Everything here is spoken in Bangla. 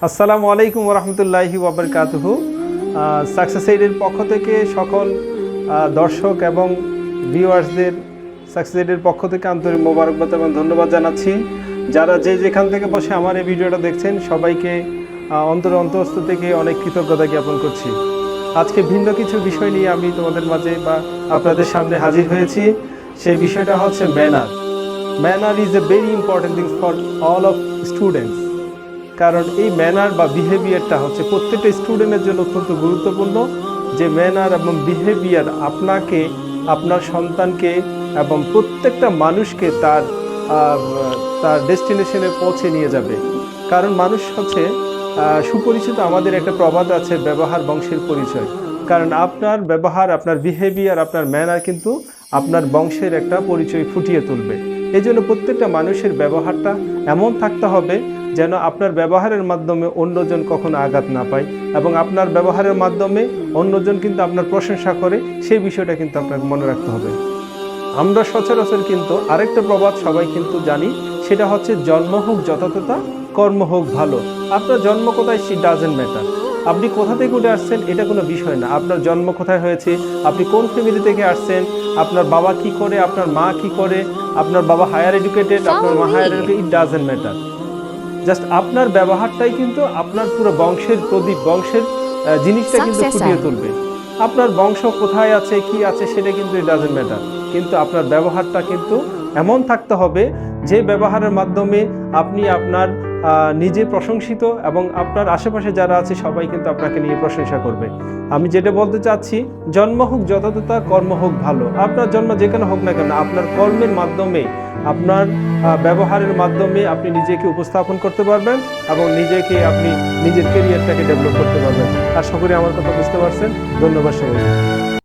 আসসালামু আলাইকুম ওরহমতুল্লাহি ওয়াবারকাতুহু। সাকসেস এইডের পক্ষ থেকে সকল দর্শক এবং ভিউয়ার্সদের সাকসেস এইডের পক্ষ থেকে আন্তরিক মোবারকবাদ এবং ধন্যবাদ জানাচ্ছি। যারা যেখান থেকে বসে আমার এই ভিডিওটা দেখছেন সবাইকে অন্তরস্থ থেকে অনেক কৃতজ্ঞতা জ্ঞাপন করছি। আজকে ভিন্ন কিছু বিষয় নিয়ে আমি তোমাদের মাঝে বা আপনাদের সামনে হাজির হয়েছি। সেই বিষয়টা হচ্ছে manner is a very important thing for all of students. কারণ এই ম্যানার বা বিহেভিয়ারটা হচ্ছে প্রত্যেকটা স্টুডেন্টের জন্য অত্যন্ত গুরুত্বপূর্ণ। যে ম্যানার এবং বিহেভিয়ার আপনাকে, আপনার সন্তানকে এবং প্রত্যেকটা মানুষকে তার ডেস্টিনেশনে পৌঁছে নিয়ে যাবে। কারণ মানুষ হচ্ছে সুপরিচিত, আমাদের একটা প্রবাদ আছে, ব্যবহার বংশের পরিচয়। কারণ আপনার ব্যবহার, আপনার বিহেভিয়ার, আপনার ম্যানার কিন্তু আপনার বংশের একটা পরিচয় ফুটিয়ে তুলবে। এই জন্য প্রত্যেকটা মানুষের ব্যবহারটা এমন থাকতে হবে যেন আপনার ব্যবহারের মাধ্যমে অন্যজন কখনো আঘাত না পায়, এবং আপনার ব্যবহারের মাধ্যমে অন্যজন কিন্তু আপনার প্রশংসা করে, সেই বিষয়টা কিন্তু আপনাকে মনে রাখতে হবে। আমরা সচরাচর কিন্তু আরেকটা প্রবাদ সবাই কিন্তু জানি, সেটা হচ্ছে জন্ম হোক যথাযথা, কর্ম হোক ভালো। আপনার জন্ম কোথায় সে ডাজেন্ট ম্যাটার। আপনি কোথা থেকে উঠে আসছেন এটা কোনো বিষয় না। আপনার জন্ম কোথায় হয়েছে, আপনি কোন ফ্যামিলি থেকে আসছেন, আপনার বাবা কি করে, আপনার মা কি করে, আপনার বাবা হায়ার এডুকেটেড, আপনার মা higher educated, it doesn't matter. Just আপনার ব্যবহারটাই কিন্তু আপনার পুরো বংশের প্রদীপ, বংশের জিনিসটা কিন্তু ফুটিয়ে তুলবে। আপনার বংশ কোথায় আছে, কি আছে, সেটা কিন্তু ইট ডাজেন্ট ম্যাটার। কিন্তু আপনার ব্যবহারটা কিন্তু এমন থাকতে হবে যে ব্যবহারের মাধ্যমে আপনি আপনার নিজে প্রশংসিত এবং আপনার আশেপাশে যারা আছে সবাই কিন্তু আপনাকে নিয়ে প্রশংসা করবে। আমি যেটা বলতে চাচ্ছি, জন্ম হোক যথাযথা, কর্ম হোক ভালো। আপনার জন্ম যেখানে হোক না কেন, আপনার কর্মের মাধ্যমে, আপনার ব্যবহারের মাধ্যমে আপনি নিজেকে উপস্থাপন করতে পারবেন এবং আপনি নিজের কেরিয়ারটাকে ডেভেলপ করতে পারবেন। আশা করি আমার কথা বুঝতে পারছেন। ধন্যবাদ সবাইকে।